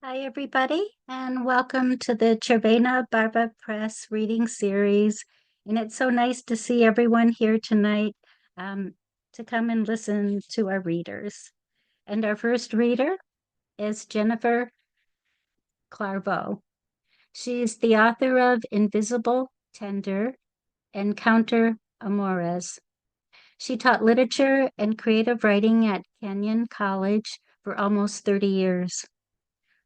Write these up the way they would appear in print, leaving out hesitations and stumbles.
Hi, everybody, and welcome to the Cervena Barva Press reading series. And it's so nice to see everyone here tonight to come and listen to our readers. And our first reader is Jennifer Clarvoe. She's the author of Invisible, Tender, and Counter-Amores. She taught literature and creative writing at Kenyon College for almost 30 years.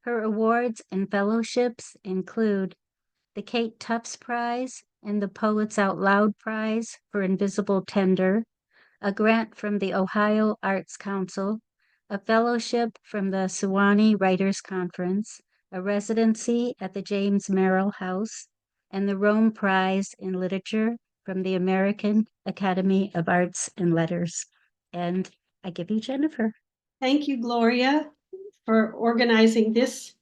Her awards and fellowships include the Kate Tufts Prize and the Poets Out Loud Prize for Invisible Tender, a grant from the Ohio Arts Council, a fellowship from the Sewanee Writers Conference, a residency at the James Merrill House, and the Rome Prize in Literature from the American Academy of Arts and Letters. And I give you Jennifer. Thank you, Gloria, for organizing this.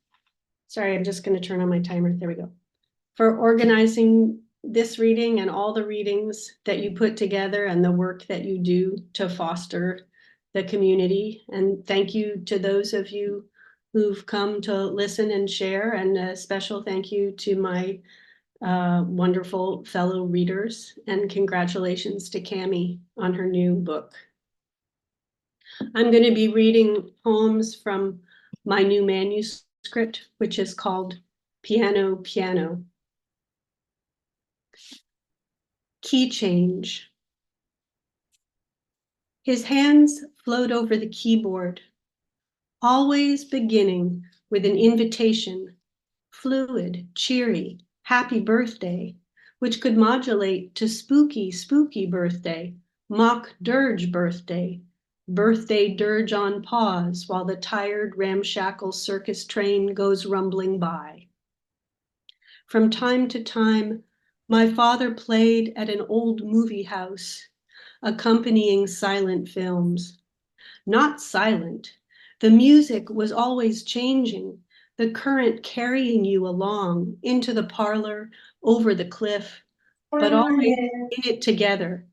Sorry, I'm just going to turn on my timer. There we go. For organizing this reading and all the readings that you put together and the work that you do to foster the community. And thank you to those of you who've come to listen and share. And a special thank you to my wonderful fellow readers. And congratulations to Cammy on her new book. I'm going to be reading poems from my new manuscript, which is called Piano, Piano. Key change. His hands flowed over the keyboard, always beginning with an invitation, fluid, cheery, happy birthday, which could modulate to spooky, spooky birthday, mock dirge birthday, birthday dirge on pause while the tired ramshackle circus train goes rumbling by. From time to time, my father played at an old movie house, accompanying silent films. Not silent, the music was always changing, the current carrying you along into the parlor, over the cliff, but always in it together.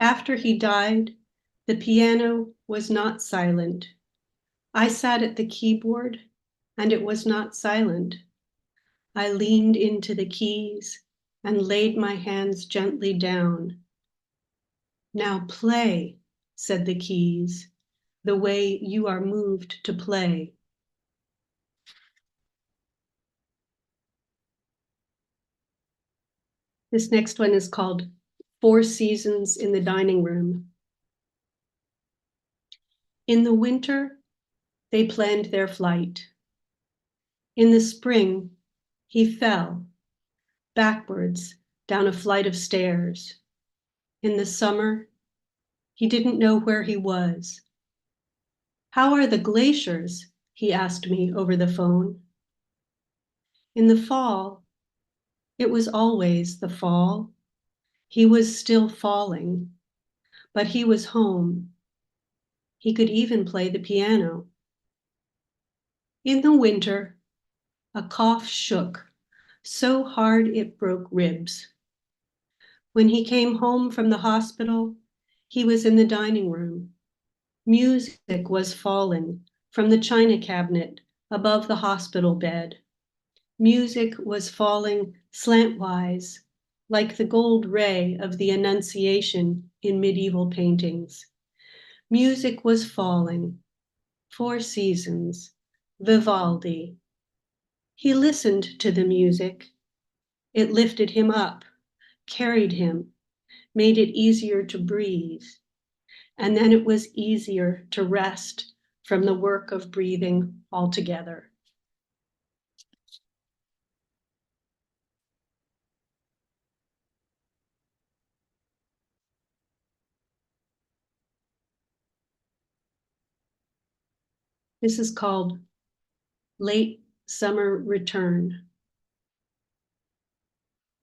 After he died, the piano was not silent. I sat at the keyboard, and it was not silent. I leaned into the keys and laid my hands gently down. Now play, said the keys, the way you are moved to play. This next one is called 4 Seasons in the Dining Room. In the winter, they planned their flight. In the spring, he fell backwards down a flight of stairs. In the summer, he didn't know where he was. How are the glaciers? He asked me over the phone. In the fall, it was always the fall. He was still falling, but he was home. He could even play the piano. In the winter, a cough shook so hard it broke ribs. When he came home from the hospital, he was in the dining room. Music was falling from the china cabinet above the hospital bed. Music was falling slantwise, like the gold ray of the Annunciation in medieval paintings. Music was falling, 4 Seasons, Vivaldi. He listened to the music. It lifted him up, carried him, made it easier to breathe. And then it was easier to rest from the work of breathing altogether. This is called Late Summer Return.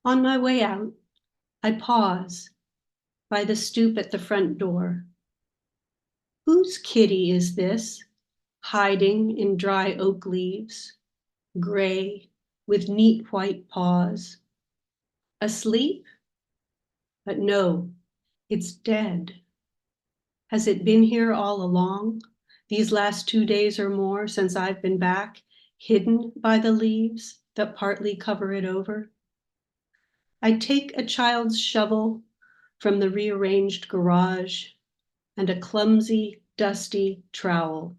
On my way out, I pause by the stoop at the front door. Whose kitty is this, hiding in dry oak leaves, gray with neat white paws? Asleep? But no, it's dead. Has it been here all along, these last 2 days or more since I've been back, hidden by the leaves that partly cover it over. I take a child's shovel from the rearranged garage and a clumsy, dusty trowel.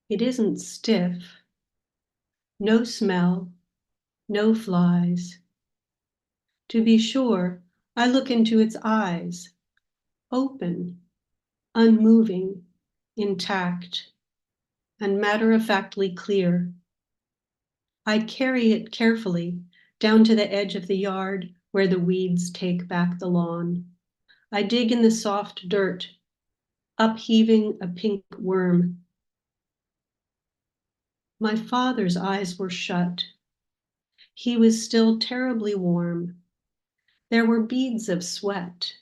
It isn't stiff. No smell, no flies. To be sure, I look into its eyes, open, unmoving, intact, and matter-of-factly clear. I carry it carefully down to the edge of the yard where the weeds take back the lawn. I dig in the soft dirt, upheaving a pink worm. My father's eyes were shut. He was still terribly warm. There were beads of sweat.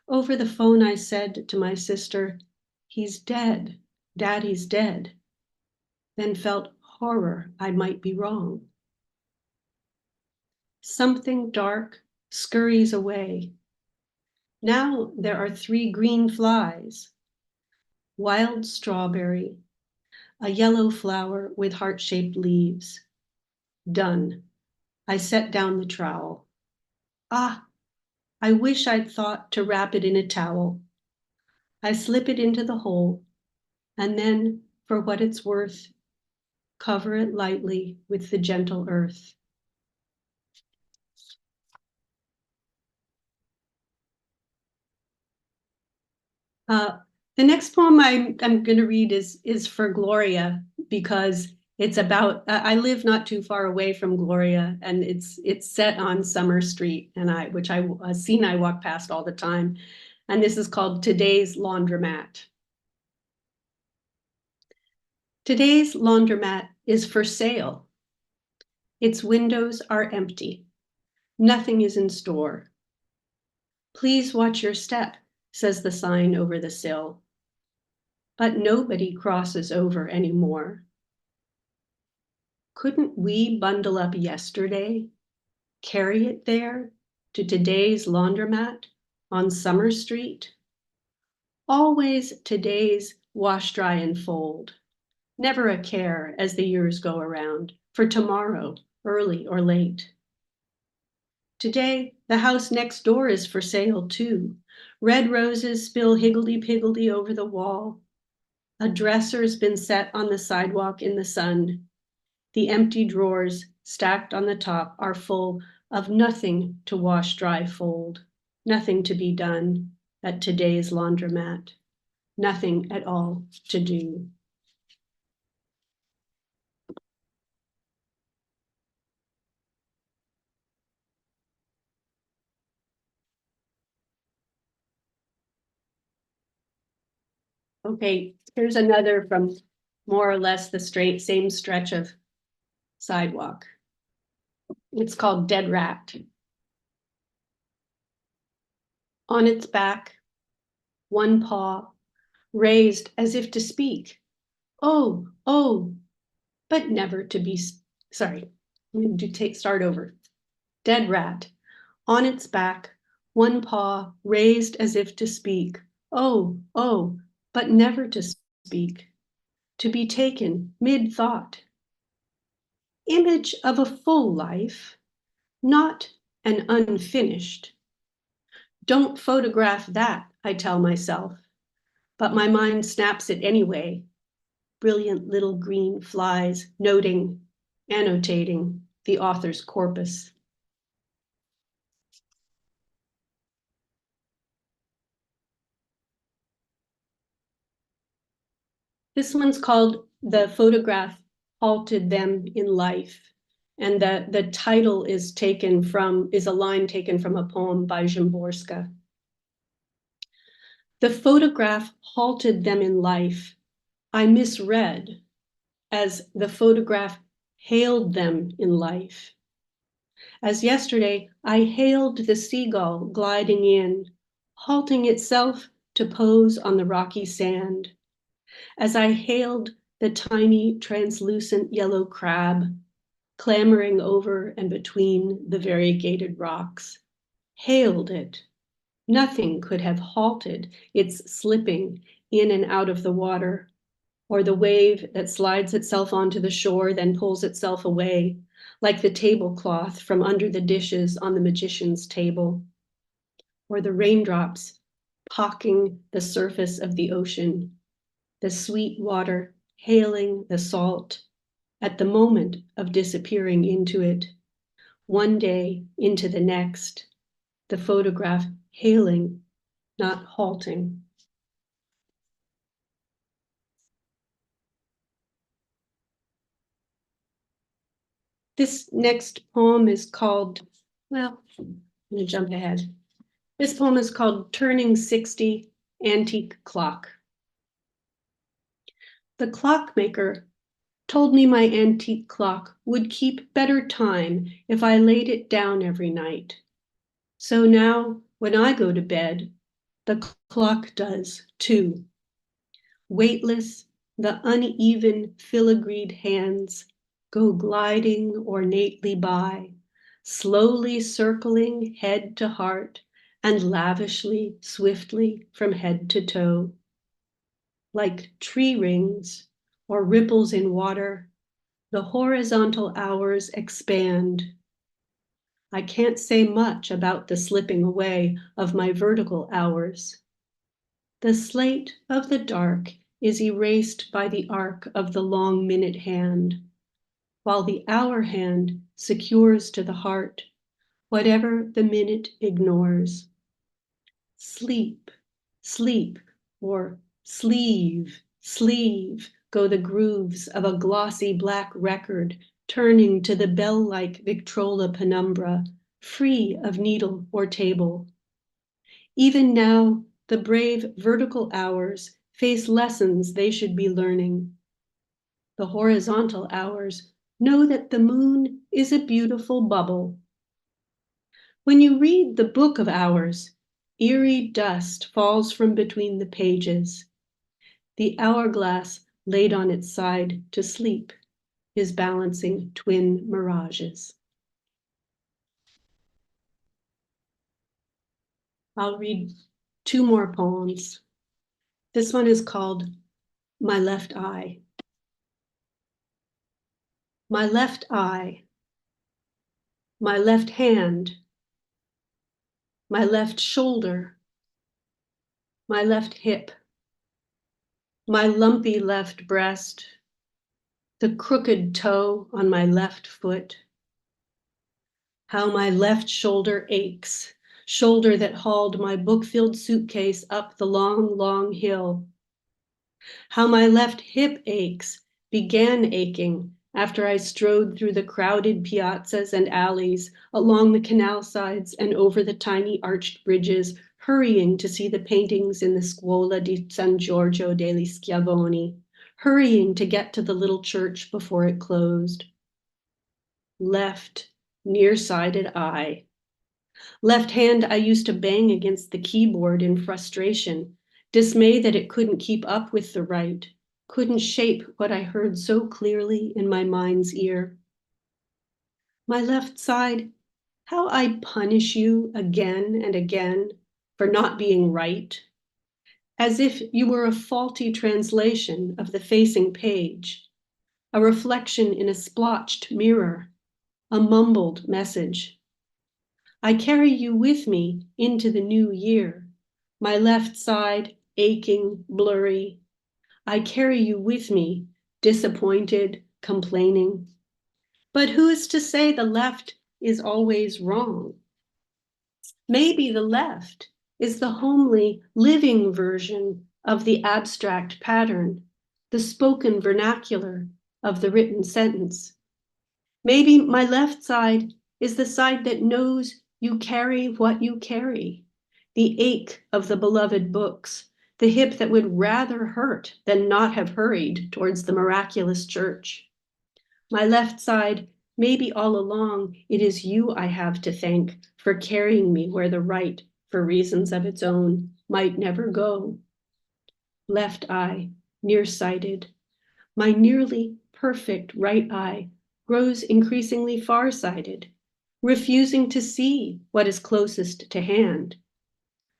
Over the phone, I said to my sister, "He's dead. Daddy's dead." Then felt horror I might be wrong. Something dark scurries away. Now there are 3 green flies. Wild strawberry, a yellow flower with heart-shaped leaves. Done. I set down the trowel. Ah, I wish I'd thought to wrap it in a towel. I slip it into the hole, and then, for what it's worth, cover it lightly with the gentle earth. The next poem I'm going to read is for Gloria, because it's about, I live not too far away from Gloria, and it's set on Summer Street, and a scene I walk past all the time. And this is called Today's Laundromat. Today's laundromat is for sale. Its windows are empty. Nothing is in store. Please watch your step, says the sign over the sill. But nobody crosses over anymore. Couldn't we bundle up yesterday, carry it there to today's laundromat on Summer Street? Always today's wash, dry, and fold. Never a care as the years go around for tomorrow, early or late. Today, the house next door is for sale too. Red roses spill higgledy-piggledy over the wall. A dresser's been set on the sidewalk in the sun. The empty drawers stacked on the top are full of nothing to wash, dry, fold, nothing to be done at today's laundromat, nothing at all to do. Okay, here's another from more or less the same stretch of sidewalk. It's called Dead Rat. On its back, one paw raised as if to speak. Oh, oh, but never to be, sorry, I'm going to start over. Dead rat, on its back, one paw raised as if to speak. Oh, oh, but never to speak. To be taken mid-thought. Image of a full life, not an unfinished. Don't photograph that, I tell myself, but my mind snaps it anyway. Brilliant little green flies noting, annotating the author's corpus. This one's called The Photograph Halted Them in Life. And the title is a line taken from a poem by Szymborska. The photograph halted them in life. I misread as the photograph hailed them in life. As yesterday, I hailed the seagull gliding in, halting itself to pose on the rocky sand. As I hailed the tiny translucent yellow crab, clambering over and between the variegated rocks, hailed it. Nothing could have halted its slipping in and out of the water. or the wave that slides itself onto the shore, then pulls itself away, like the tablecloth from under the dishes on the magician's table, or the raindrops pocking the surface of the ocean, the sweet water hailing the salt at the moment of disappearing into it, one day into the next, the photograph hailing, not halting. This next poem is called, well, I'm going to jump ahead. This poem is called Turning 60, Antique Clock. The clockmaker told me my antique clock would keep better time if I laid it down every night. So now, when I go to bed, the clock does too. Weightless, the uneven filigreed hands go gliding ornately by, slowly circling head to heart and lavishly, swiftly from head to toe. Like tree rings or ripples in water, the horizontal hours expand. I can't say much about the slipping away of my vertical hours. The slate of the dark is erased by the arc of the long minute hand, while the hour hand secures to the heart whatever the minute ignores. Sleep, sleep, or sleeve, sleeve, go the grooves of a glossy black record, turning to the bell-like Victrola penumbra, free of needle or table. Even now, the brave vertical hours face lessons they should be learning. The horizontal hours know that the moon is a beautiful bubble. When you read the book of hours, eerie dust falls from between the pages. The hourglass laid on its side to sleep is balancing twin mirages. I'll read two more poems. This one is called My Left Eye. My left eye, my left hand, my left shoulder, my left hip, my lumpy left breast, the crooked toe on my left foot. How my left shoulder aches, shoulder that hauled my book-filled suitcase up the long, long hill. How my left hip aches, began aching after I strode through the crowded piazzas and alleys, along the canal sides and over the tiny arched bridges, hurrying to see the paintings in the Scuola di San Giorgio degli Schiavoni, hurrying to get to the little church before it closed. Left, nearsighted eye. Left hand I used to bang against the keyboard in frustration, dismay that it couldn't keep up with the right, couldn't shape what I heard so clearly in my mind's ear. My left side, how I punish you again and again for not being right, as if you were a faulty translation of the facing page, a reflection in a splotched mirror, a mumbled message. I carry you with me into the new year, my left side aching, blurry. I carry you with me, disappointed, complaining. But who is to say the left is always wrong? Maybe the left is the homely, living version of the abstract pattern, the spoken vernacular of the written sentence. Maybe my left side is the side that knows you carry what you carry, the ache of the beloved books, the hip that would rather hurt than not have hurried towards the miraculous church. My left side, maybe all along, it is you I have to thank for carrying me where the right, for reasons of its own, might never go. Left eye, nearsighted, my nearly perfect right eye grows increasingly far-sighted, refusing to see what is closest to hand.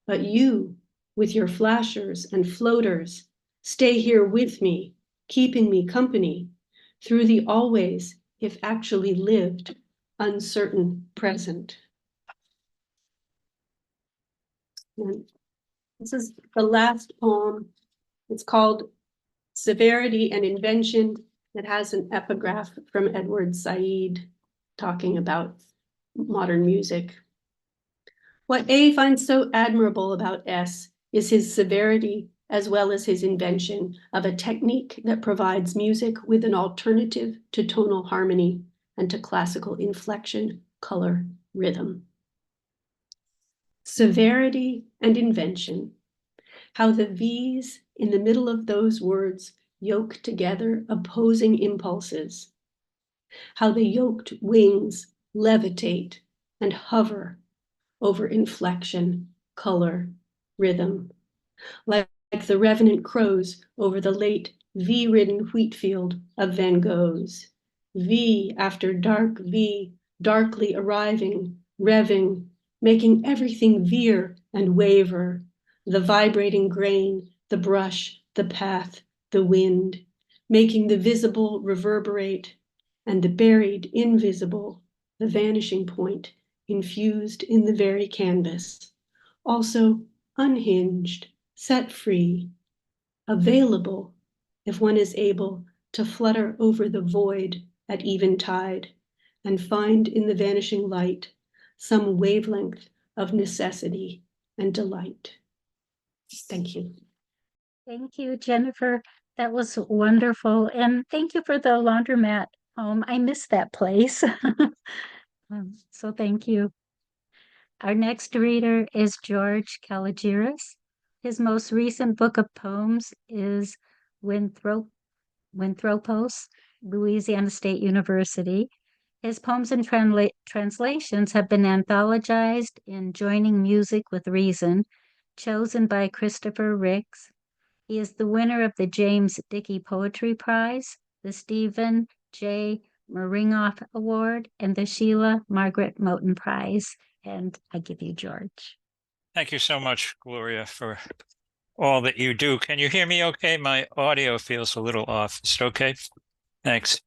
But you, with your flashers and floaters, stay here with me, keeping me company through the always, if actually lived, uncertain present. And this is the last poem. It's called Severity and Invention. It has an epigraph from Edward Said talking about modern music. What A finds so admirable about S is his severity as well as his invention of a technique that provides music with an alternative to tonal harmony and to classical inflection, color, rhythm. Severity and invention, how the V's in the middle of those words yoke together opposing impulses, how the yoked wings levitate and hover over inflection, color, rhythm, like the revenant crows over the late V-ridden wheat field of Van Gogh's. V after dark V, darkly arriving, revving, making everything veer and waver, the vibrating grain, the brush, the path, the wind, making the visible reverberate, and the buried invisible, the vanishing point, infused in the very canvas, also unhinged, set free, available if one is able to flutter over the void at eventide and find in the vanishing light some wavelength of necessity and delight. Thank you. Thank you, Jennifer. That was wonderful. And thank you for the laundromat poem. I miss that place. So thank you. Our next reader is George Kalogeris. His most recent book of poems is Winthropos, Louisiana State University. His poems and translations have been anthologized in Joining Music with Reason, chosen by Christopher Ricks. He is the winner of the James Dickey Poetry Prize, the Stephen J. Meringoff Award, and the Sheila Margaret Moten Prize. And I give you George. Thank you so much, Gloria, for all that you do. Can you hear me okay? My audio feels a little off. Is it okay? Thanks.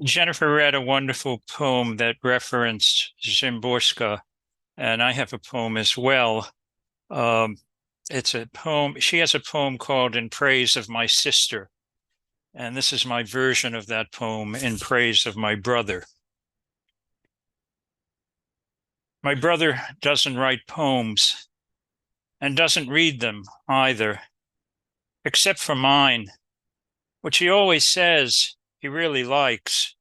Jennifer read a wonderful poem that referenced Szymborska, and I have a poem as well. It's a poem. She has a poem called In Praise of My Sister, and this is my version of that poem, In Praise of My Brother. My brother doesn't write poems and doesn't read them either, except for mine, which he always says he really likes,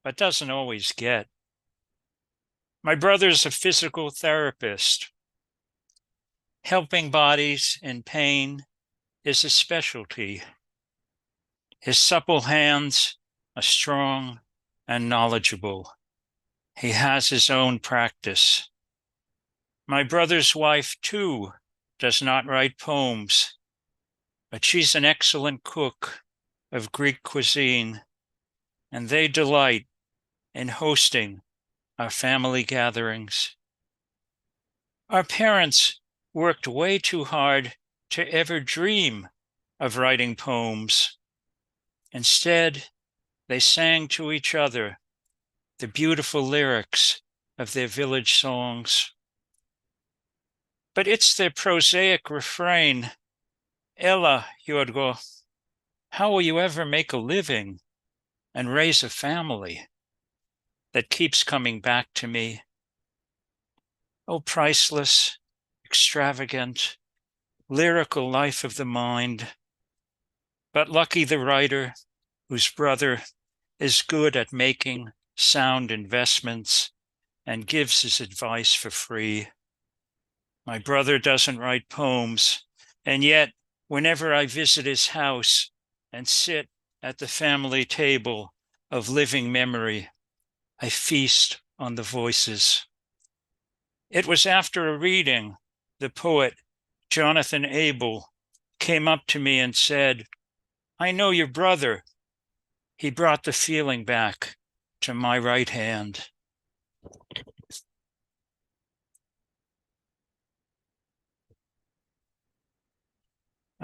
but doesn't always get. My brother's a physical therapist. Helping bodies in pain is his specialty. His supple hands are strong and knowledgeable. He has his own practice. My brother's wife, too, does not write poems, but she's an excellent cook of Greek cuisine, and they delight in hosting our family gatherings. Our parents worked way too hard to ever dream of writing poems. Instead, they sang to each other the beautiful lyrics of their village songs. But it's their prosaic refrain, Ella, Yorgo, how will you ever make a living and raise a family, that keeps coming back to me. Oh, priceless, extravagant, lyrical life of the mind. But lucky the writer whose brother is good at making sound investments and gives his advice for free. My brother doesn't write poems, and yet whenever I visit his house and sit at the family table of living memory, I feast on the voices. It was after a reading, the poet Jonathan Abel came up to me and said, I know your brother. He brought the feeling back to my right hand.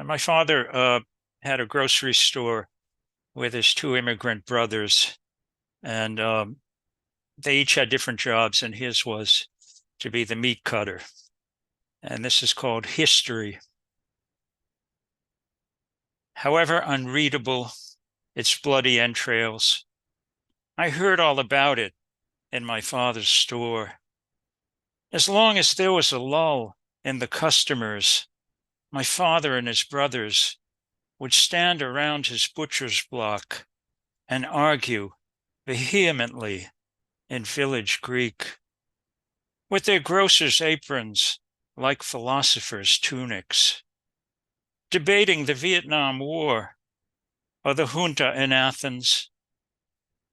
And my father had a grocery store with his two immigrant brothers, and they each had different jobs, and his was to be the meat cutter. And this is called History. However unreadable its bloody entrails, I heard all about it in my father's store. As long as there was a lull in the customers, my father and his brothers would stand around his butcher's block and argue vehemently in village Greek, with their grocer's aprons like philosophers' tunics, debating the Vietnam War or the junta in Athens,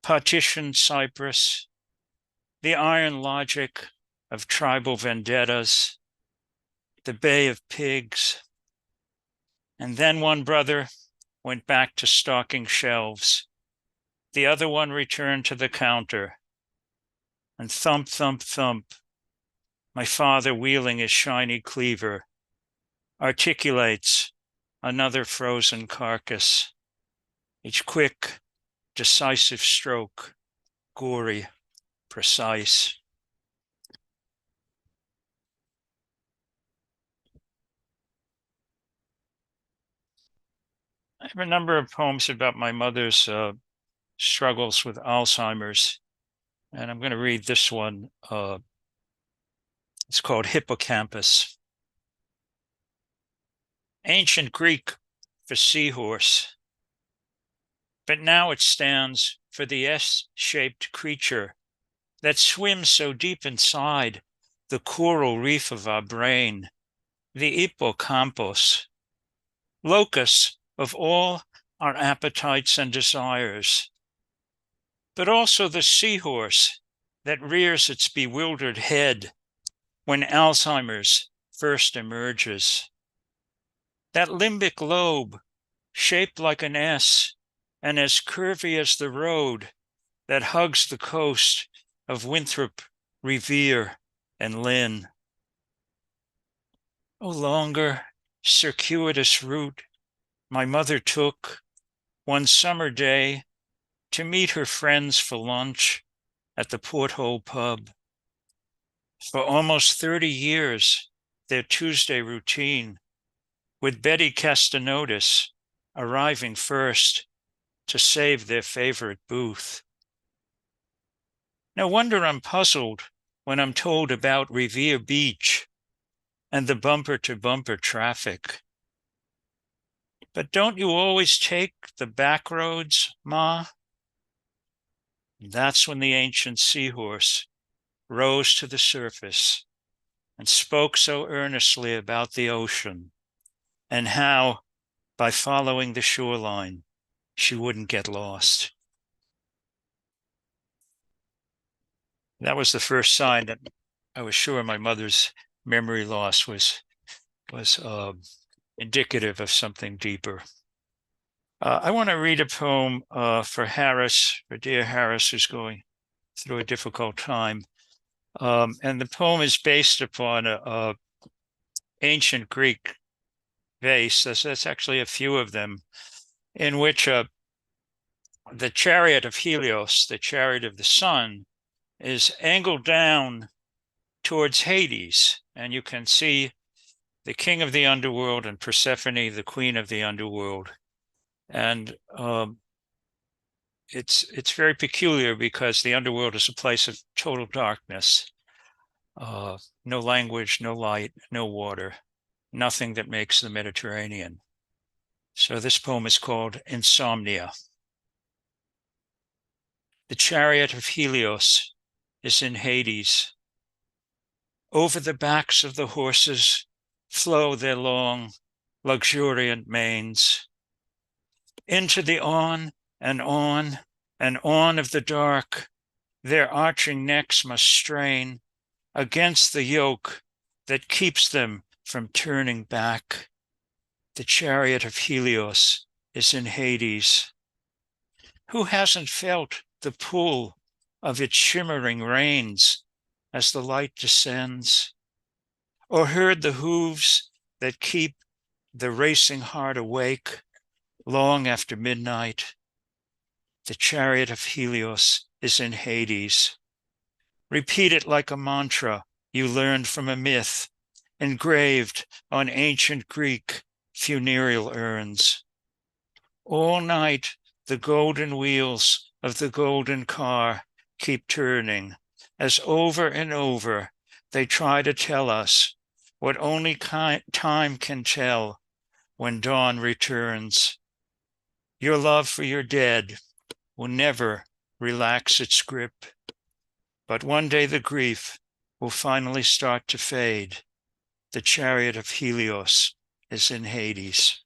partition Cyprus, the iron logic of tribal vendettas, the Bay of Pigs. And then one brother went back to stocking shelves. The other one returned to the counter. And thump, thump, thump, my father, wheeling his shiny cleaver, articulates another frozen carcass, each quick, decisive stroke, gory, precise. I have a number of poems about my mother's struggles with Alzheimer's, and I'm going to read this one. It's called Hippocampus. Ancient Greek for seahorse, but now it stands for the S-shaped creature that swims so deep inside the coral reef of our brain, the hippocampus, locus of all our appetites and desires, but also the seahorse that rears its bewildered head when Alzheimer's first emerges. That limbic lobe, shaped like an S and as curvy as the road that hugs the coast of Winthrop, Revere, and Lynn. O longer, circuitous route my mother took one summer day to meet her friends for lunch at the Porthole pub. For almost 30 years, their Tuesday routine, with Betty Castanotis arriving first to save their favorite booth. No wonder I'm puzzled when I'm told about Revere Beach and the bumper-to-bumper traffic. But don't you always take the back roads, Ma? That's when the ancient seahorse rose to the surface and spoke so earnestly about the ocean and how, by following the shoreline, she wouldn't get lost. That was the first sign that I was sure my mother's memory loss was indicative of something deeper. I want to read a poem for Harris, for dear Harris, who's going through a difficult time. And the poem is based upon a ancient Greek vase. That's actually a few of them, in which the chariot of Helios, the chariot of the sun, is angled down towards Hades. And you can see the king of the underworld and Persephone, the queen of the underworld. And it's very peculiar because the underworld is a place of total darkness. No language, no light, no water, nothing that makes the Mediterranean. So this poem is called Insomnia. The chariot of Helios is in Hades. Over the backs of the horses flow their long, luxuriant manes. Into the on and on and on of the dark, their arching necks must strain against the yoke that keeps them from turning back. The chariot of Helios is in Hades. Who hasn't felt the pull of its shimmering reins as the light descends, or heard the hooves that keep the racing heart awake long after midnight. The chariot of Helios is in Hades. Repeat it like a mantra you learned from a myth, engraved on ancient Greek funereal urns. All night, the golden wheels of the golden car keep turning, as over and over they try to tell us what only time can tell when dawn returns. Your love for your dead will never relax its grip, but one day the grief will finally start to fade. The chariot of Helios is in Hades.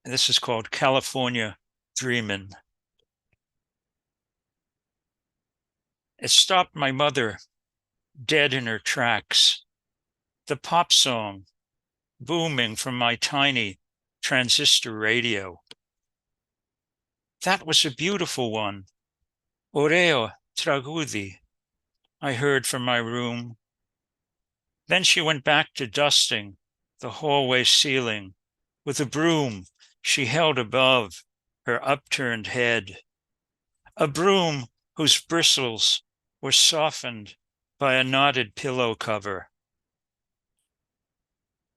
And this is called California Dreamin'. It stopped my mother dead in her tracks. The pop song booming from my tiny transistor radio. That was a beautiful one. Oreo tragudi, I heard from my room. Then she went back to dusting the hallway ceiling with a broom she held above her upturned head. A broom whose bristles were softened by a knotted pillow cover.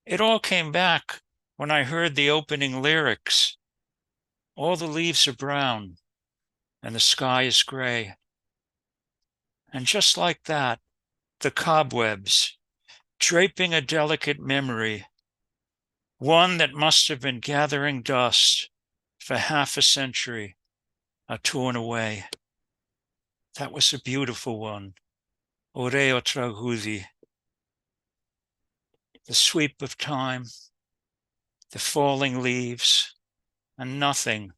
It all came back when I heard the opening lyrics. All the leaves are brown and the sky is gray. And just like that, the cobwebs, draping a delicate memory, one that must have been gathering dust for half a century, are torn away. That was a beautiful one. Oreo tragudi. The sweep of time, the falling leaves, and nothing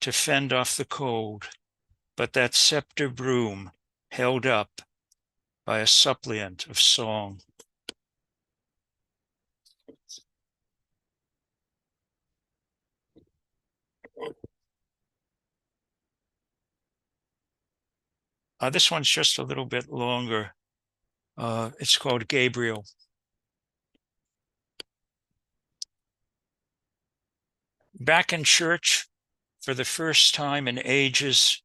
to fend off the cold but that scepter broom held up by a suppliant of song. This one's just a little bit longer. It's called Gabriel. Back in church for the first time in ages,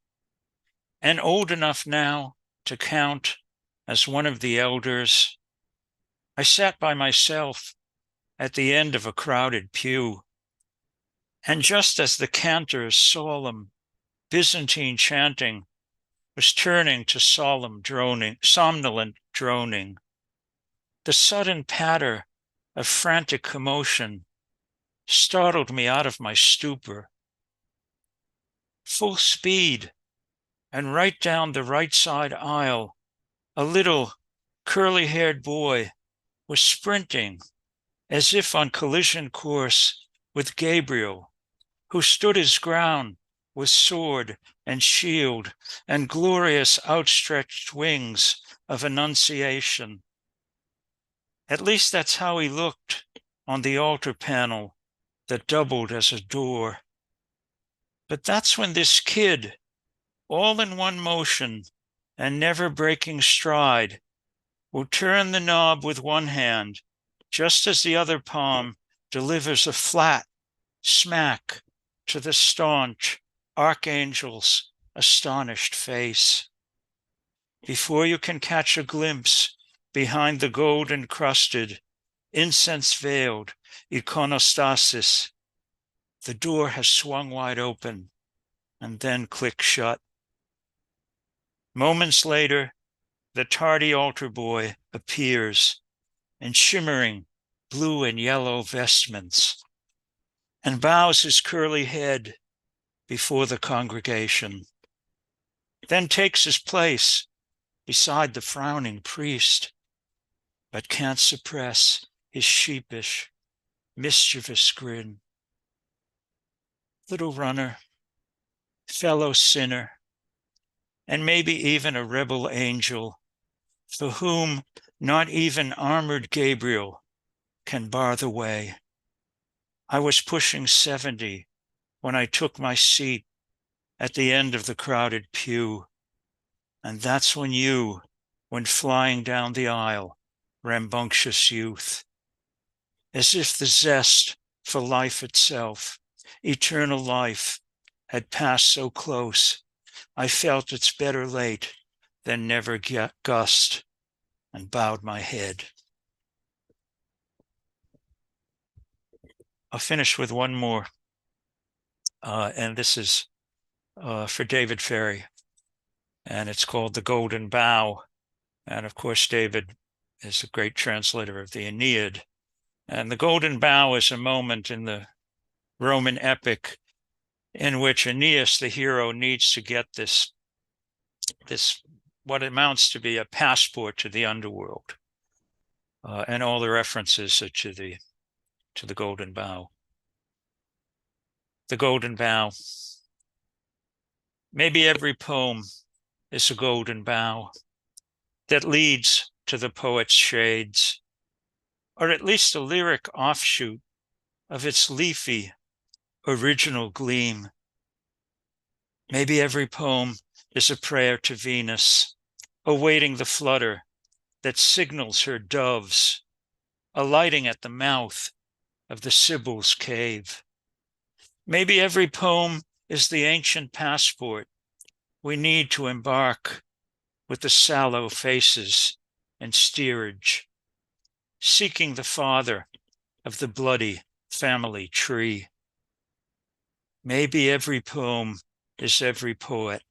and old enough now to count as one of the elders, I sat by myself at the end of a crowded pew. And just as the cantor's solemn Byzantine chanting was turning to somnolent droning, the sudden patter of frantic commotion startled me out of my stupor. Full speed, and right down the right side aisle, a little curly-haired boy was sprinting as if on collision course with Gabriel, who stood his ground with sword and shield and glorious outstretched wings of annunciation. At least that's how he looked on the altar panel that doubled as a door. But that's when this kid, all in one motion and never breaking stride, will turn the knob with one hand, just as the other palm delivers a flat smack to the staunch archangel's astonished face. Before you can catch a glimpse behind the gold-encrusted, incense-veiled iconostasis, the door has swung wide open and then clicked shut. Moments later, the tardy altar boy appears in shimmering blue and yellow vestments and bows his curly head before the congregation, then takes his place beside the frowning priest, but can't suppress his sheepish, mischievous grin. Little runner, fellow sinner, and maybe even a rebel angel, for whom not even armored Gabriel can bar the way. I was pushing 70 when I took my seat at the end of the crowded pew, And that's when you went flying down the aisle, rambunctious youth, as if the zest for life itself, eternal life, had passed so close. I felt it's better late than never gust, and bowed my head. I'll finish with one more, and this is for David Ferry, and it's called The Golden Bough. And of course, David is a great translator of the Aeneid. And the Golden Bough is a moment in the Roman epic in which Aeneas, the hero, needs to get this what amounts to be a passport to the underworld. And all the references are to the Golden Bough. The Golden Bough. Maybe every poem is a golden bough that leads to the poet's shades, or at least a lyric offshoot of its leafy, original gleam. Maybe every poem is a prayer to Venus, awaiting the flutter that signals her doves, alighting at the mouth of the Sibyl's cave. Maybe every poem is the ancient passport we need to embark with the sallow faces and steerage, seeking the father of the bloody family tree. Maybe every poem is every poet,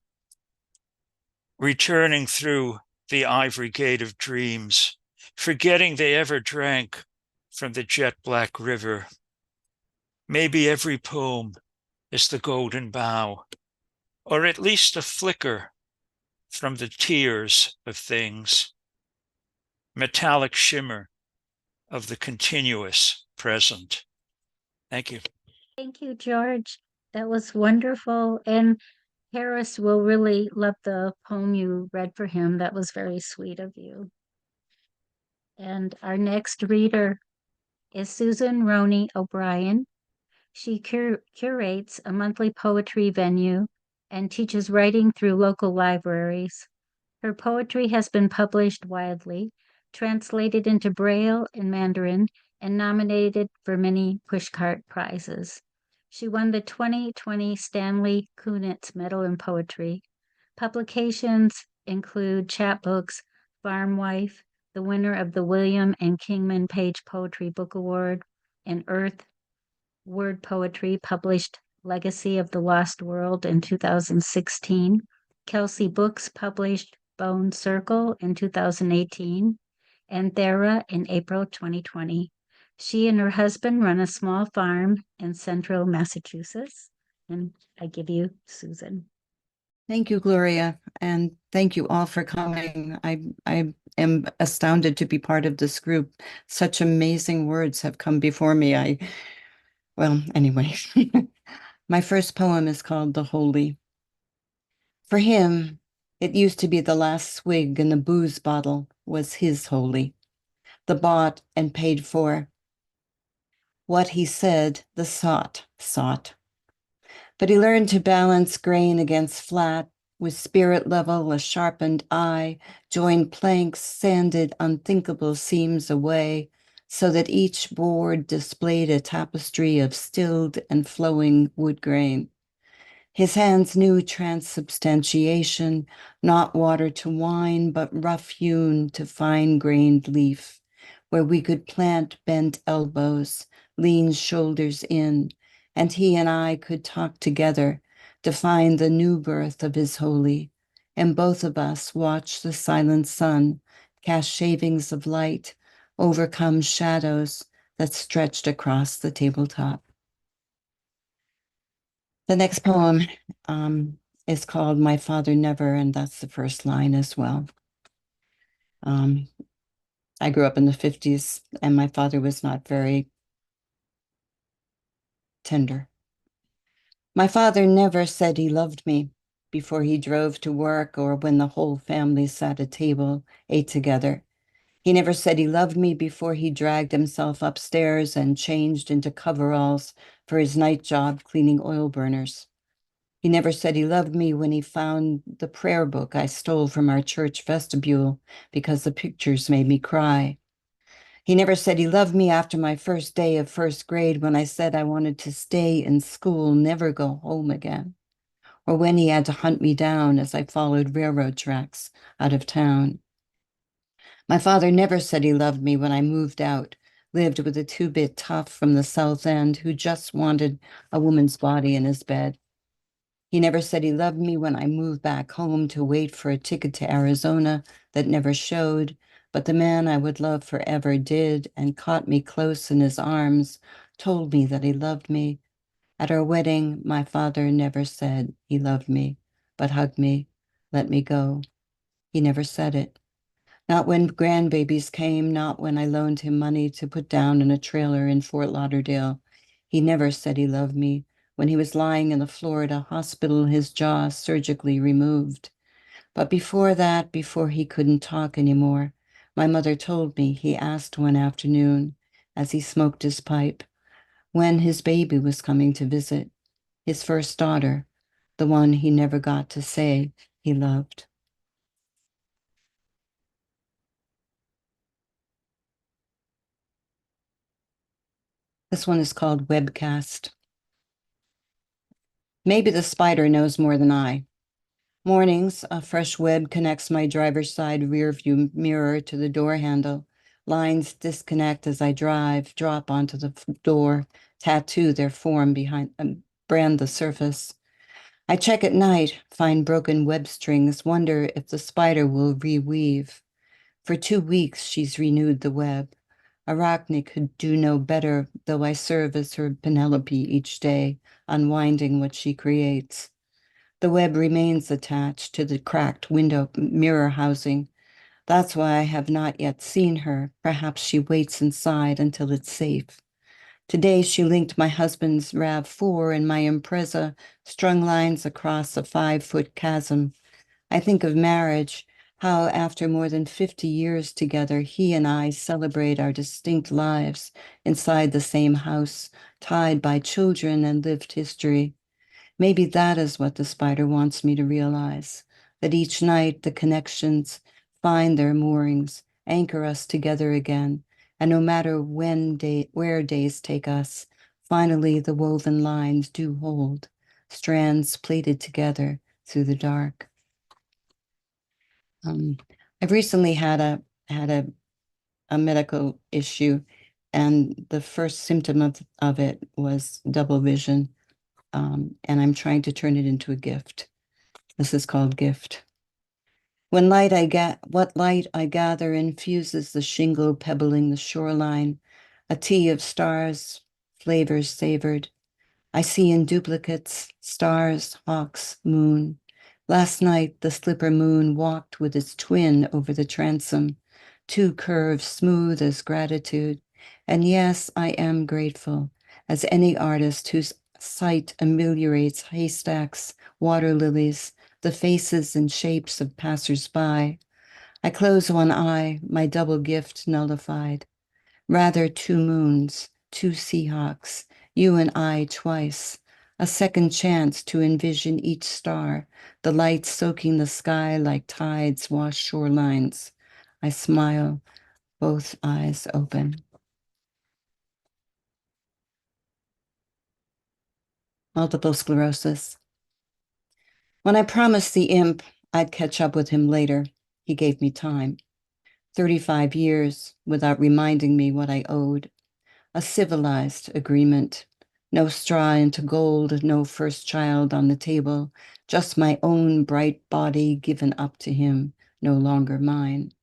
returning through the ivory gate of dreams, forgetting they ever drank from the jet-black river. Maybe every poem is the golden bough, or at least a flicker from the tears of things, metallic shimmer of the continuous present. Thank you. Thank you, George. That was wonderful. And Harris will really love the poem you read for him. That was very sweet of you. And our next reader is Susan Roney O'Brien. She curates a monthly poetry venue and teaches writing through local libraries. Her poetry has been published widely, translated into Braille and Mandarin, and nominated for many pushcart prizes. She won the 2020 Stanley Kunitz Medal in Poetry. Publications include chapbooks, Farm Wife, the winner of the William and Kingman Page Poetry Book Award, and Earth Word Poetry, published Legacy of the Lost World in 2016. Kelsey Books published Bone Circle in 2018, and Thera in April 2020. She and her husband run a small farm in central Massachusetts. And I give you Susan. Thank you, Gloria, and thank you all for coming. I am astounded to be part of this group. Such amazing words have come before me. Well, anyway, my first poem is called The Holy. For him, it used to be the last swig in the booze bottle was his holy, the bought and paid for. What he said, the sought. But he learned to balance grain against flat, with spirit level, a sharpened eye, joined planks, sanded unthinkable seams away, so that each board displayed a tapestry of stilled and flowing wood grain. His hands knew transubstantiation, not water to wine, but rough-hewn to fine-grained leaf, where we could plant bent elbows, lean shoulders in, and he and I could talk together to find the new birth of his holy, and both of us watch the silent sun cast shavings of light, overcome shadows that stretched across the tabletop. The next poem is called My Father Never, and that's the first line as well. I grew up in the 50s, and my father was not very tender. My father never said he loved me before he drove to work or when the whole family sat at table, ate together. He never said he loved me before he dragged himself upstairs and changed into coveralls for his night job cleaning oil burners. He never said he loved me when he found the prayer book I stole from our church vestibule because the pictures made me cry. He never said he loved me after my first day of first grade when I said I wanted to stay in school, never go home again, or when he had to hunt me down as I followed railroad tracks out of town. My father never said he loved me when I moved out, lived with a two-bit tough from the South End who just wanted a woman's body in his bed. He never said he loved me when I moved back home to wait for a ticket to Arizona that never showed, but the man I would love forever did and caught me close in his arms, told me that he loved me. At our wedding, my father never said he loved me, but hugged me, let me go. He never said it. Not when grandbabies came, not when I loaned him money to put down in a trailer in Fort Lauderdale. He never said he loved me when he was lying in the Florida hospital, his jaw surgically removed. But before that, before he couldn't talk anymore, my mother told me he asked one afternoon, as he smoked his pipe, when his baby was coming to visit, his first daughter, the one he never got to say he loved. This one is called Webcast. Maybe the spider knows more than I. Mornings, a fresh web connects my driver's side rear view mirror to the door handle. Lines disconnect as I drive, drop onto the door, tattoo their form behind, brand the surface. I check at night, find broken web strings, wonder if the spider will reweave. For 2 weeks, she's renewed the web. Arachne could do no better, though I serve as her Penelope each day, unwinding what she creates. The web remains attached to the cracked window mirror housing. That's why I have not yet seen her. Perhaps she waits inside until it's safe. Today she linked my husband's RAV4 and my Impreza, strung lines across a 5-foot chasm. I think of marriage, how after more than 50 years together, he and I celebrate our distinct lives inside the same house, tied by children and lived history. Maybe that is what the spider wants me to realize, that each night the connections find their moorings, anchor us together again, and no matter where days take us, finally the woven lines do hold, strands plaited together through the dark. I've recently had a medical issue, and the first symptom of it was double vision. And I'm trying to turn it into a gift. This is called Gift. What light I gather infuses the shingle pebbling the shoreline, a tea of stars, flavors savored. I see in duplicates, stars, hawks, moon. Last night, the slipper moon walked with its twin over the transom, 2 curves smooth as gratitude. And yes, I am grateful, as any artist whose sight ameliorates haystacks, water lilies, the faces and shapes of passers-by. I close one eye, my double gift nullified. Rather 2 moons, 2 Seahawks, you and I twice, a second chance to envision each star, the light soaking the sky like tides wash shorelines. I smile, both eyes open. Multiple sclerosis. When I promised the imp I'd catch up with him later, he gave me time. 35 years without reminding me what I owed. A civilized agreement. No straw into gold, no first child on the table, just my own bright body given up to him, no longer mine.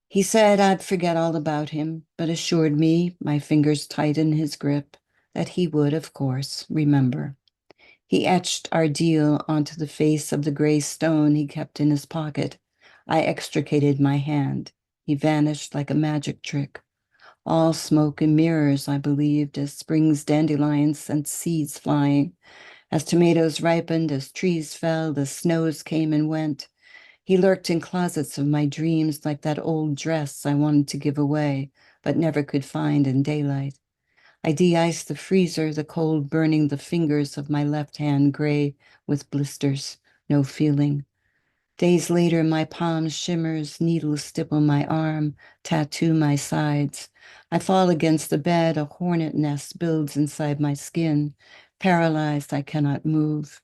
He said I'd forget all about him, but assured me, my fingers tight in his grip, that he would, of course, remember. He etched our deal onto the face of the gray stone he kept in his pocket. I extricated my hand. He vanished like a magic trick. All smoke and mirrors, I believed, as spring's dandelions sent seeds flying. As tomatoes ripened, as trees fell, as snows came and went. He lurked in closets of my dreams like that old dress I wanted to give away, but never could find in daylight. I de-ice the freezer, the cold burning the fingers of my left hand gray with blisters, no feeling. Days later, my palm shimmers, needles stipple my arm, tattoo my sides. I fall against the bed, a hornet nest builds inside my skin. Paralyzed, I cannot move.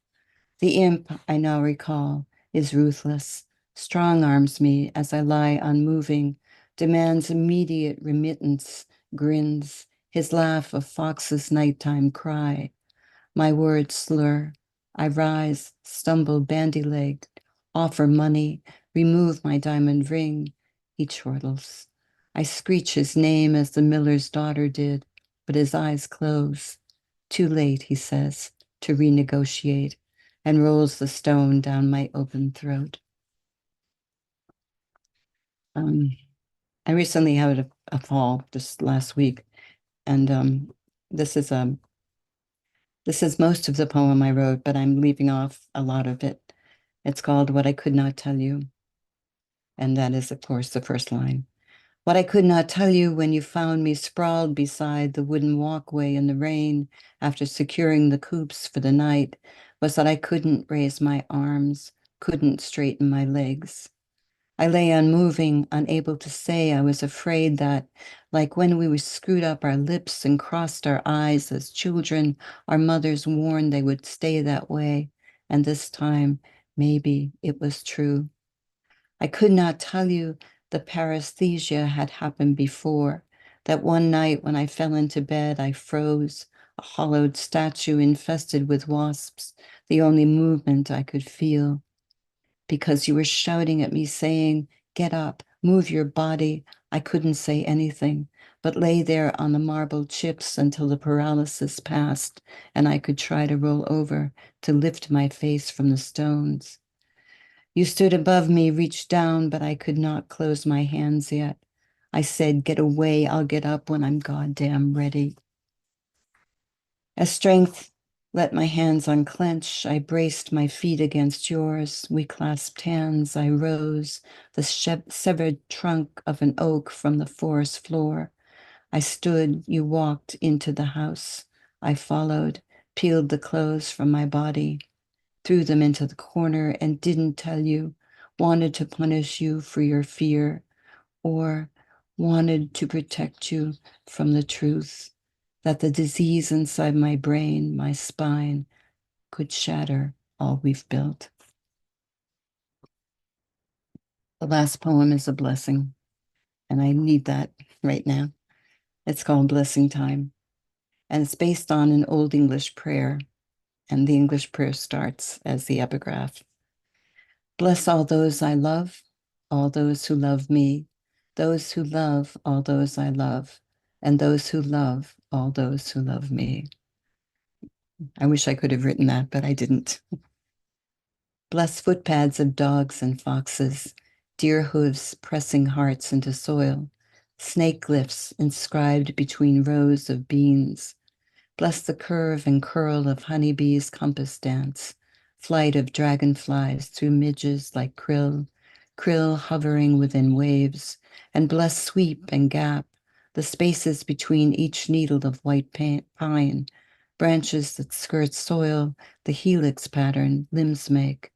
The imp, I now recall, is ruthless, strong arms me as I lie unmoving, demands immediate remittance, grins, his laugh a fox's nighttime cry. My words slur. I rise, stumble bandy-legged, offer money, remove my diamond ring. He chortles. I screech his name as the miller's daughter did, but his eyes close. Too late, he says, to renegotiate, and rolls the stone down my open throat. I recently had a fall just last week, and this is most of the poem I wrote, but I'm leaving off a lot of it. It's called What I Could Not Tell You. And that is, of course, the first line. What I could not tell you when you found me sprawled beside the wooden walkway in the rain after securing the coops for the night was that I couldn't raise my arms, couldn't straighten my legs. I lay unmoving, unable to say. I was afraid that, like when we screwed up our lips and crossed our eyes as children, our mothers warned they would stay that way. And this time, maybe it was true. I could not tell you the paresthesia had happened before, that one night when I fell into bed, I froze, a hollowed statue infested with wasps, the only movement I could feel. Because you were shouting at me saying, get up, move your body. I couldn't say anything, but lay there on the marble chips until the paralysis passed and I could try to roll over to lift my face from the stones. You stood above me, reached down, but I could not close my hands yet. I said, get away, I'll get up when I'm goddamn ready. As strength let my hands unclench, I braced my feet against yours. We clasped hands, I rose, the severed trunk of an oak from the forest floor. I stood, you walked into the house. I followed, peeled the clothes from my body, threw them into the corner and didn't tell you, wanted to punish you for your fear, or wanted to protect you from the truth that the disease inside my brain, my spine, could shatter all we've built. The last poem is a blessing, and I need that right now. It's called Blessing Time, and it's based on an Old English prayer, and the English prayer starts as the epigraph. Bless all those I love, all those who love me, those who love all those I love, and those who love all those who love me. I wish I could have written that, but I didn't. Bless footpads of dogs and foxes, deer hooves pressing hearts into soil, snake glyphs inscribed between rows of beans. Bless the curve and curl of honeybees' compass dance, flight of dragonflies through midges like krill, krill hovering within waves, and bless sweep and gap, the spaces between each needle of white pine, branches that skirt soil, the helix pattern limbs make.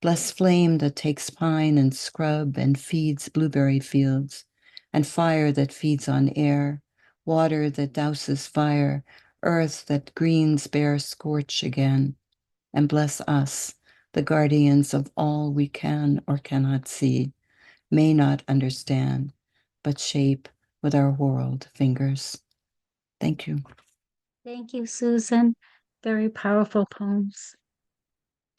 Bless flame that takes pine and scrub and feeds blueberry fields, and fire that feeds on air, water that douses fire, earth that greens bare scorch again. And bless us, the guardians of all we can or cannot see, may not understand, but shape with our whorled fingers. Thank you. Thank you, Susan. Very powerful poems.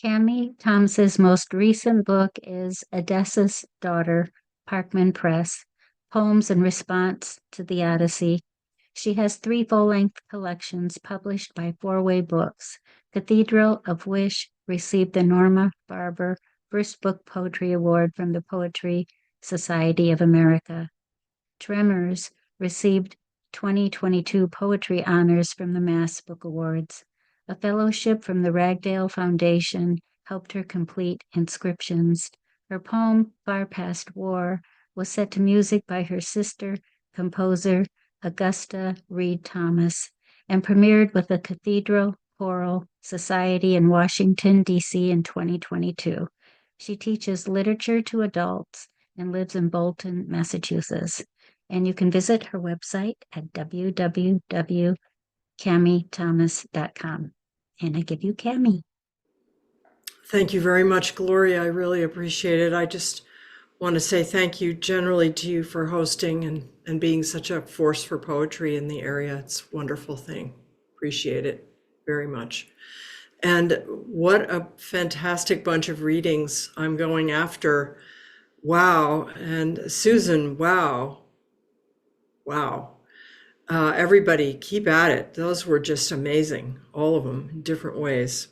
Cammy Thomas's most recent book is Odysseus' Daughter, Parkman Press, Poems in Response to the Odyssey. She has 3 full-length collections published by Four-Way Books. Cathedral of Wish received the Norma Barber First Book Poetry Award from the Poetry Society of America. Tremors received 2022 poetry honors from the Mass Book Awards. A fellowship from the Ragdale Foundation helped her complete Inscriptions. Her poem, Far Past War, was set to music by her sister, composer Augusta Reed Thomas, and premiered with the Cathedral Choral Society in Washington, D.C. in 2022. She teaches literature to adults and lives in Bolton, Massachusetts. And you can visit her website at www.cammythomas.com. And I give you Cammy. Thank you very much, Gloria. I really appreciate it. I just want to say thank you generally to you for hosting and being such a force for poetry in the area. It's a wonderful thing. Appreciate it very much. And what a fantastic bunch of readings I'm going after. Wow. And Susan, wow. Wow. Everybody, keep at it. Those were just amazing, all of them in different ways.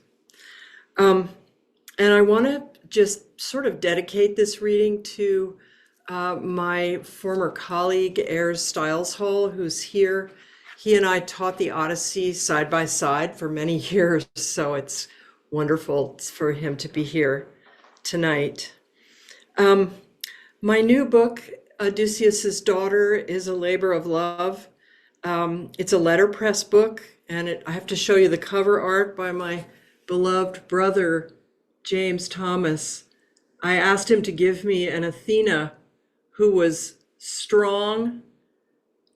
And I want to just sort of dedicate this reading to my former colleague, Ayres Styleshall, who's here. He and I taught the Odyssey side by side for many years, so it's wonderful for him to be here tonight. My new book, Odysseus's Daughter, is a labor of love. It's a letterpress book, and I have to show you the cover art by my beloved brother, James Thomas. I asked him to give me an Athena who was strong,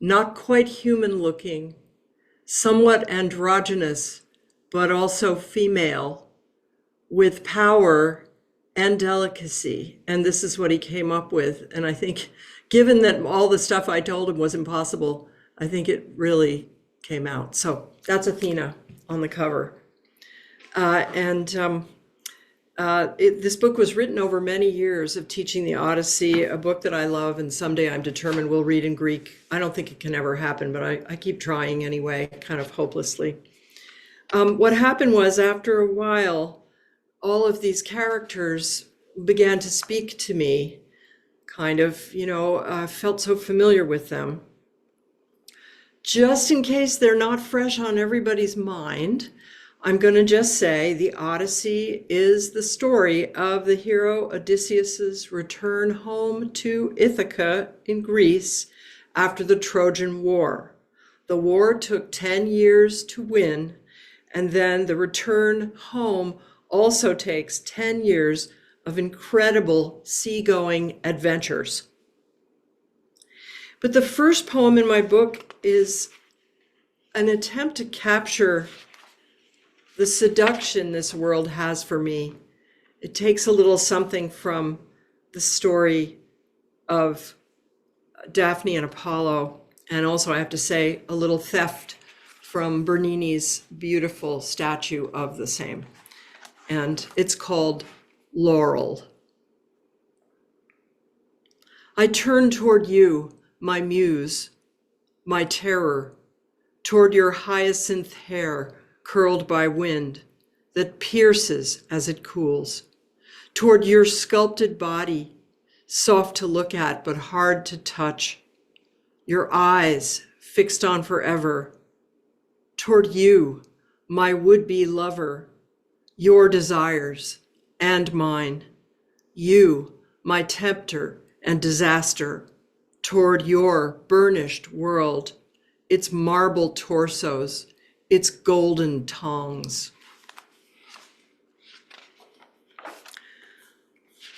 not quite human looking, somewhat androgynous, but also female, with power and delicacy. And this is what he came up with. And I think, given that all the stuff I told him was impossible, I think it really came out. So that's Athena on the cover. This book was written over many years of teaching the Odyssey, a book that I love, and someday I'm determined we'll read in Greek. I don't think it can ever happen, but I keep trying anyway, kind of hopelessly. What happened was, after a while, all of these characters began to speak to me, kind of, I felt so familiar with them. Just in case they're not fresh on everybody's mind, I'm going to just say the Odyssey is the story of the hero Odysseus's return home to Ithaca in Greece after the Trojan War. The war took 10 years to win, and then the return home also takes 10 years of incredible seagoing adventures. But the first poem in my book is an attempt to capture the seduction this world has for me. It takes a little something from the story of Daphne and Apollo, and also, I have to say, a little theft from Bernini's beautiful statue of the same. And it's called Laurel. I turn toward you, my muse, my terror, toward your hyacinth hair curled by wind that pierces as it cools, toward your sculpted body, soft to look at but hard to touch, your eyes fixed on forever, toward you, my would-be lover, your desires and mine, you, my tempter and disaster, toward your burnished world, its marble torsos, its golden tongs.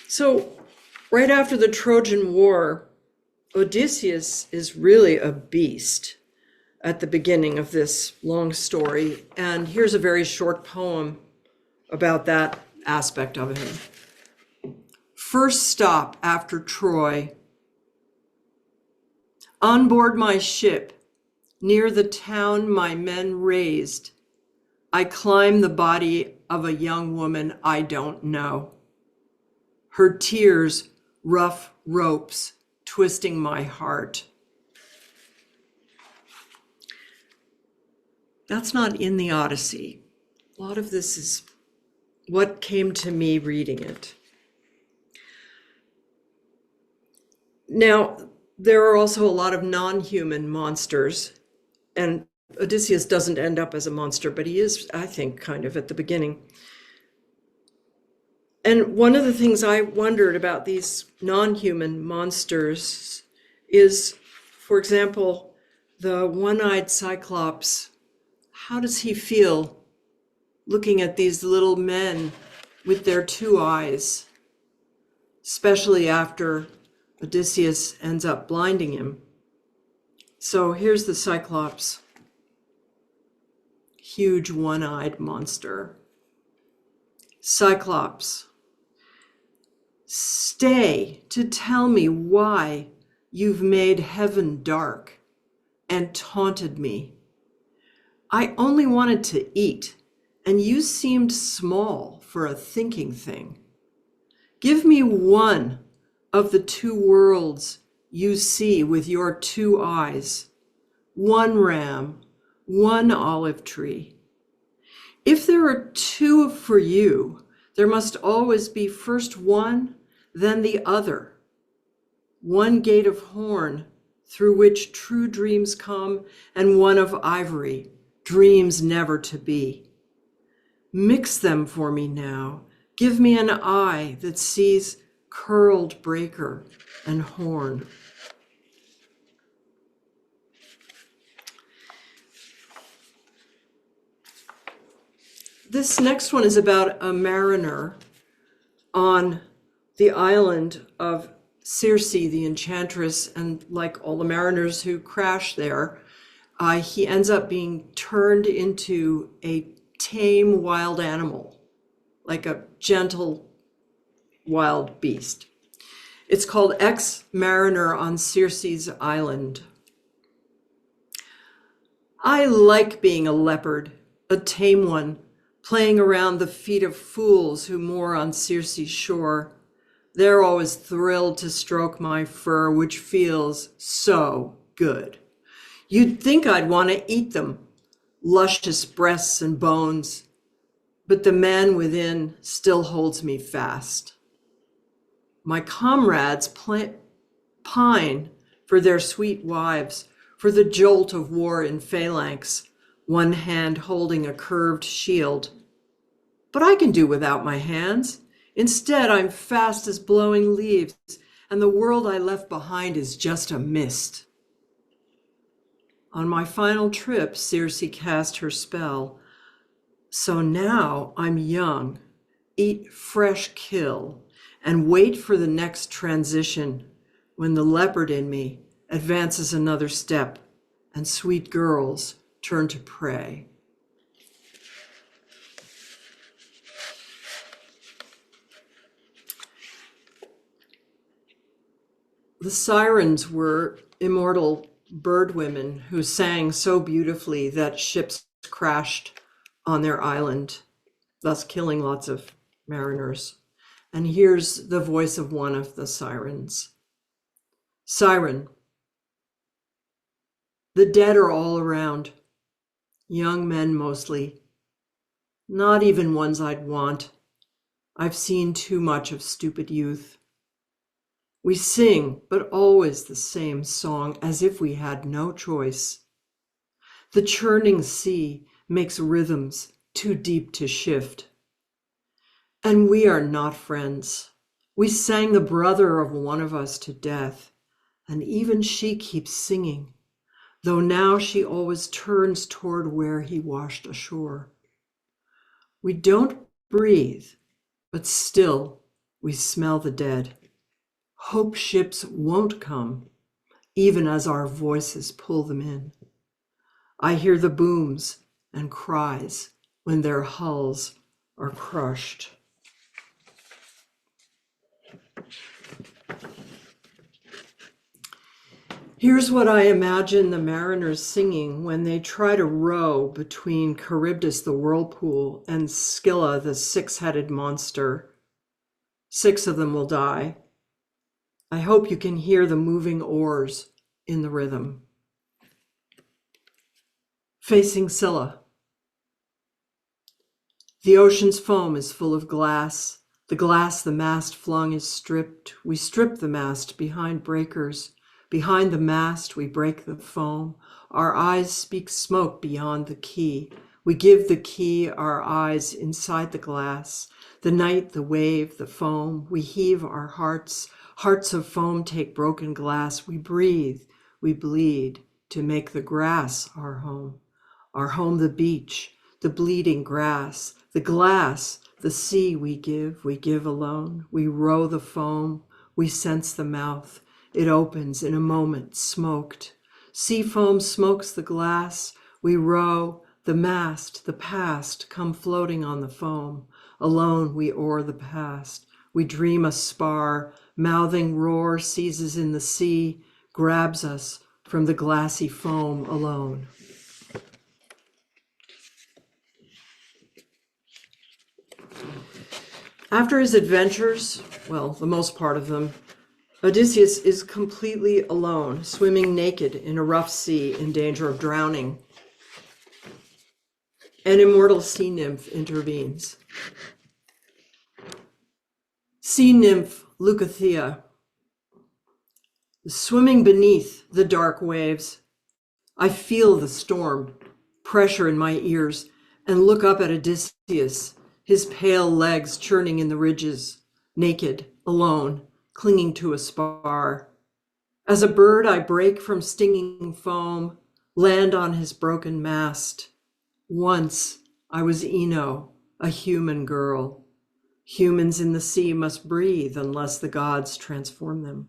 So, right after the Trojan War, Odysseus is really a beast at the beginning of this long story. And here's a very short poem about that aspect of him. First stop after Troy. On board my ship, near the town my men raised, I climb the body of a young woman I don't know. Her tears, rough ropes, twisting my heart. That's not in the Odyssey. A lot of this is what came to me reading it. Now, there are also a lot of non-human monsters, and Odysseus doesn't end up as a monster, but he is, I think, kind of at the beginning. And one of the things I wondered about these non-human monsters is, for example, the one-eyed Cyclops How does he feel looking at these little men with their two eyes, especially after Odysseus ends up blinding him? So here's the Cyclops, huge one-eyed monster. Cyclops, stay to tell me why you've made heaven dark and taunted me. I only wanted to eat, and you seemed small for a thinking thing. Give me one of the two worlds you see with your two eyes, one ram, one olive tree. If there are two for you, there must always be first one, then the other. One gate of horn through which true dreams come, and one of ivory, dreams never to be. Mix them for me now. Give me an eye that sees curled breaker and horn. This next one is about a mariner on the island of Circe, the enchantress, and like all the mariners who crash there, he ends up being turned into a tame wild animal, like a gentle wild beast. It's called Ex-Mariner on Circe's Island. I like being a leopard, a tame one, playing around the feet of fools who moor on Circe's shore. They're always thrilled to stroke my fur, which feels so good. You'd think I'd want to eat them, luscious breasts and bones, but the man within still holds me fast. My comrades pine for their sweet wives, for the jolt of war in phalanx, one hand holding a curved shield. But I can do without my hands. Instead, I'm fast as blowing leaves, and the world I left behind is just a mist. On my final trip, Circe cast her spell. So now I'm young, eat fresh kill, and wait for the next transition when the leopard in me advances another step and sweet girls turn to prey. The sirens were immortal bird women who sang so beautifully that ships crashed on their island, thus killing lots of mariners. And here's the voice of one of the sirens. Siren, the dead are all around, young men mostly, not even ones I'd want. I've seen too much of stupid youth. We sing, but always the same song, as if we had no choice. The churning sea makes rhythms too deep to shift. And we are not friends. We sang the brother of one of us to death, and even she keeps singing, though now she always turns toward where he washed ashore. We don't breathe, but still we smell the dead. Hope ships won't come, even as our voices pull them in. I hear the booms and cries when their hulls are crushed. Here's what I imagine the mariners singing when they try to row between Charybdis the whirlpool and Scylla the six-headed monster. 6 of them will die. I hope you can hear the moving oars in the rhythm. Facing Scylla. The ocean's foam is full of glass. The glass the mast flung is stripped. We strip the mast behind breakers. Behind the mast we break the foam. Our eyes speak smoke beyond the quay. We give the quay our eyes inside the glass. The night, the wave, the foam. We heave our hearts. Hearts of foam take broken glass. We breathe, we bleed to make the grass our home. Our home the beach, the bleeding grass, the glass, the sea we give alone. We row the foam, we sense the mouth. It opens in a moment, smoked. Sea foam smokes the glass. We row, the mast, the past, come floating on the foam. Alone we oar the past. We dream a spar, mouthing roar seizes in the sea, grabs us from the glassy foam alone. After his adventures, well, the most part of them, Odysseus is completely alone, swimming naked in a rough sea in danger of drowning. An immortal sea nymph intervenes. Sea nymph Leucothea, swimming beneath the dark waves, I feel the storm pressure in my ears and look up at Odysseus, his pale legs churning in the ridges, naked, alone, clinging to a spar. As a bird, I break from stinging foam, land on his broken mast. Once I was Ino, a human girl. Humans in the sea must breathe unless the gods transform them.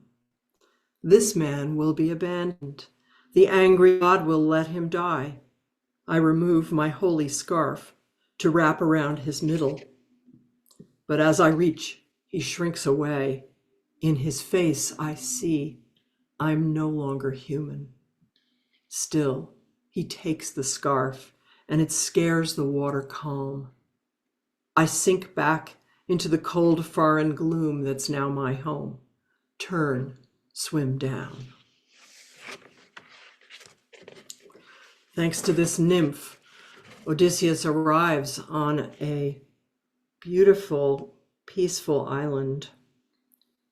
This man will be abandoned. The angry god will let him die. I remove my holy scarf to wrap around his middle. But as I reach, he shrinks away. In his face, I see I'm no longer human. Still, he takes the scarf, and it scares the water calm. I sink back into the cold foreign gloom that's now my home. Turn, swim down. Thanks to this nymph, Odysseus arrives on a beautiful, peaceful island.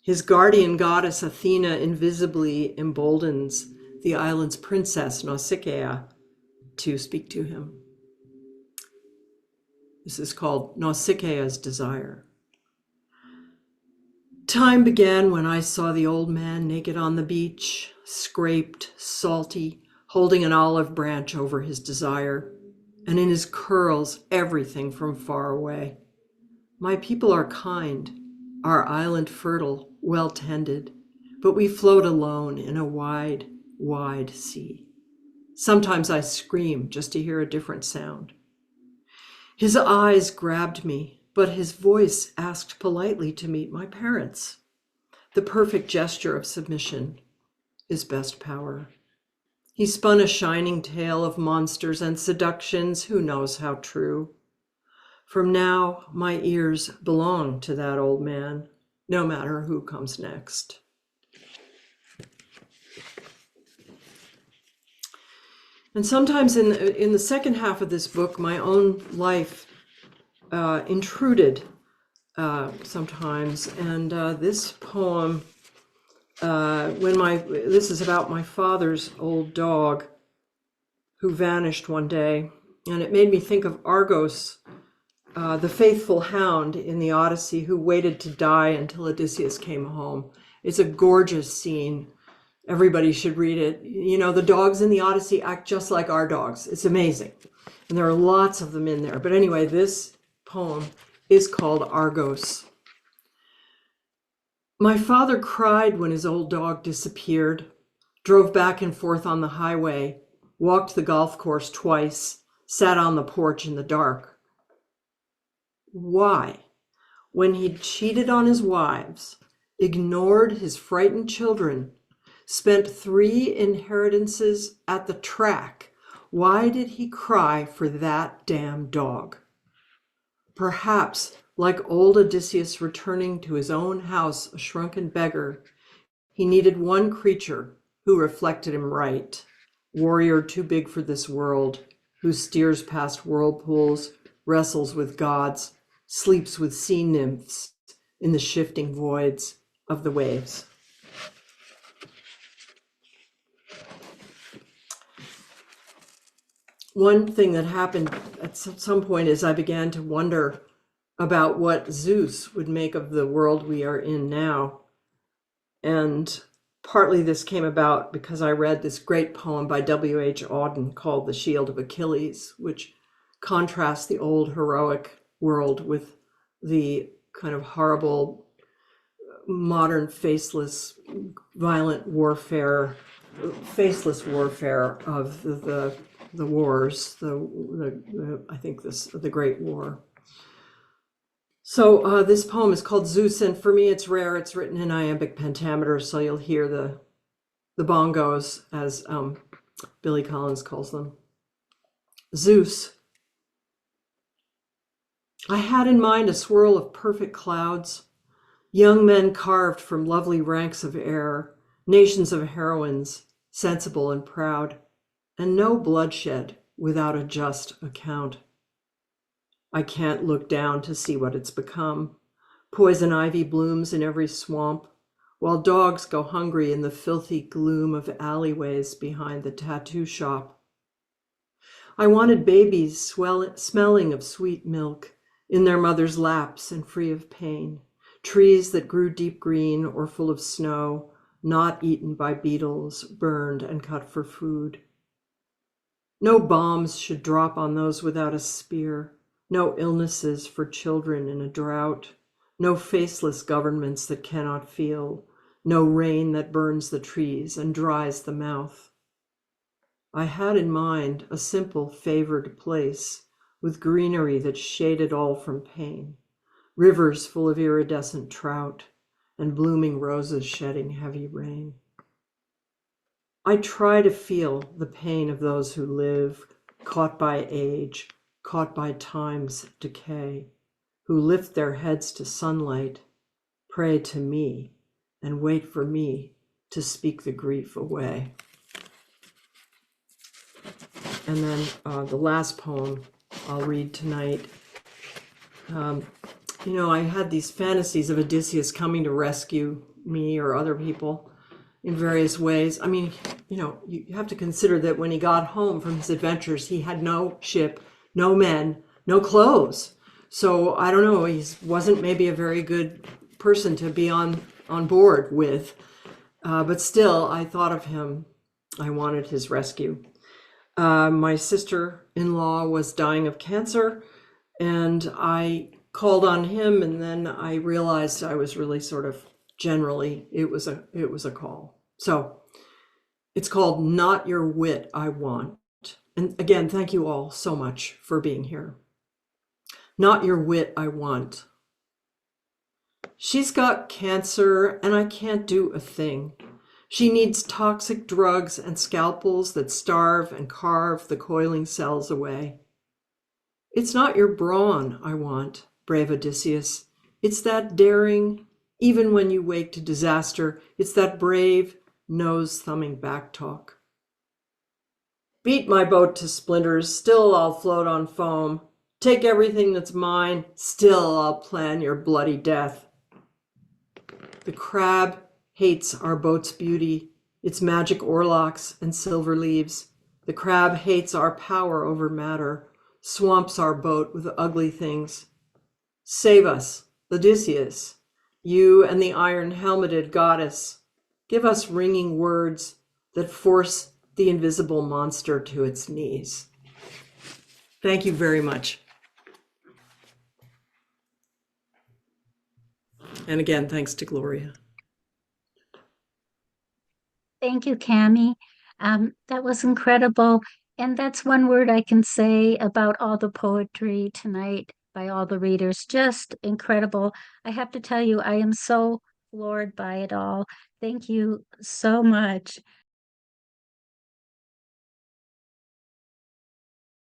His guardian goddess Athena invisibly emboldens the island's princess Nausicaa to speak to him. This is called Nausicaa's Desire. Time began when I saw the old man naked on the beach, scraped, salty, holding an olive branch over his desire, and in his curls everything from far away. My people are kind, our island fertile, well tended, but we float alone in a wide, wide sea. Sometimes I scream just to hear a different sound. His eyes grabbed me, but his voice asked politely to meet my parents. The perfect gesture of submission is best power. He spun a shining tale of monsters and seductions, who knows how true. From now, my ears belong to that old man, no matter who comes next. And sometimes in the second half of this book, my own life intruded sometimes. And this poem, this is about my father's old dog who vanished one day. And it made me think of Argos, the faithful hound in the Odyssey who waited to die until Odysseus came home. It's a gorgeous scene. Everybody should read it. You know, the dogs in the Odyssey act just like our dogs. It's amazing. And there are lots of them in there. But anyway, this poem is called Argos. My father cried when his old dog disappeared, drove back and forth on the highway, walked the golf course twice, sat on the porch in the dark. Why? When he'd cheated on his wives, ignored his frightened children, spent 3 inheritances at the track, why did he cry for that damn dog? Perhaps, like old Odysseus returning to his own house a shrunken beggar, he needed one creature who reflected him right, warrior too big for this world, who steers past whirlpools, wrestles with gods, sleeps with sea nymphs in the shifting voids of the waves. One thing that happened at some point is I began to wonder about what Zeus would make of the world we are in now. And partly this came about because I read this great poem by W.H. Auden called The Shield of Achilles, which contrasts the old heroic world with the kind of horrible, modern, faceless, violent warfare, faceless warfare of the wars, I think the Great War. So this poem is called Zeus, and for me it's rare. It's written in iambic pentameter, so you'll hear the bongos, as Billy Collins calls them. Zeus. I had in mind a swirl of perfect clouds, young men carved from lovely ranks of air, nations of heroines, sensible and proud, and no bloodshed without a just account. I can't look down to see what it's become. Poison ivy blooms in every swamp, while dogs go hungry in the filthy gloom of alleyways behind the tattoo shop. I wanted babies smelling of sweet milk in their mother's laps and free of pain, trees that grew deep green or full of snow, not eaten by beetles, burned and cut for food. No bombs should drop on those without a spear. No illnesses for children in a drought, no faceless governments that cannot feel, no rain that burns the trees and dries the mouth. I had in mind a simple, favored place with greenery that shaded all from pain, rivers full of iridescent trout, and blooming roses shedding heavy rain. I try to feel the pain of those who live, caught by age, caught by time's decay, who lift their heads to sunlight, pray to me, and wait for me to speak the grief away. And then the last poem I'll read tonight. I had these fantasies of Odysseus coming to rescue me or other people in various ways. I mean, you have to consider that when he got home from his adventures, he had no ship, no men, no clothes. So I don't know, he wasn't maybe a very good person to be on board with. But still, I thought of him. I wanted his rescue. My sister-in-law was dying of cancer, and I called on him, and then I realized I was really sort of generally, it was a call. So it's called Not Your Wit I Want. And again, thank you all so much for being here. Not your wit I want. She's got cancer and I can't do a thing. She needs toxic drugs and scalpels that starve and carve the coiling cells away. It's not your brawn I want, brave Odysseus. It's that daring, even when you wake to disaster. It's that brave, nose-thumbing back talk. Beat my boat to splinters, still I'll float on foam. Take everything that's mine, still I'll plan your bloody death. The crab hates our boat's beauty, its magic oarlocks and silver leaves. The crab hates our power over matter, swamps our boat with ugly things. Save us, Odysseus, you and the iron-helmeted goddess. Give us ringing words that force the invisible monster to its knees. Thank you very much. And again, thanks to Gloria. Thank you, Cammy. That was incredible. And that's one word I can say about all the poetry tonight by all the readers. Just incredible. I have to tell you, I am so floored by it all. Thank you so much.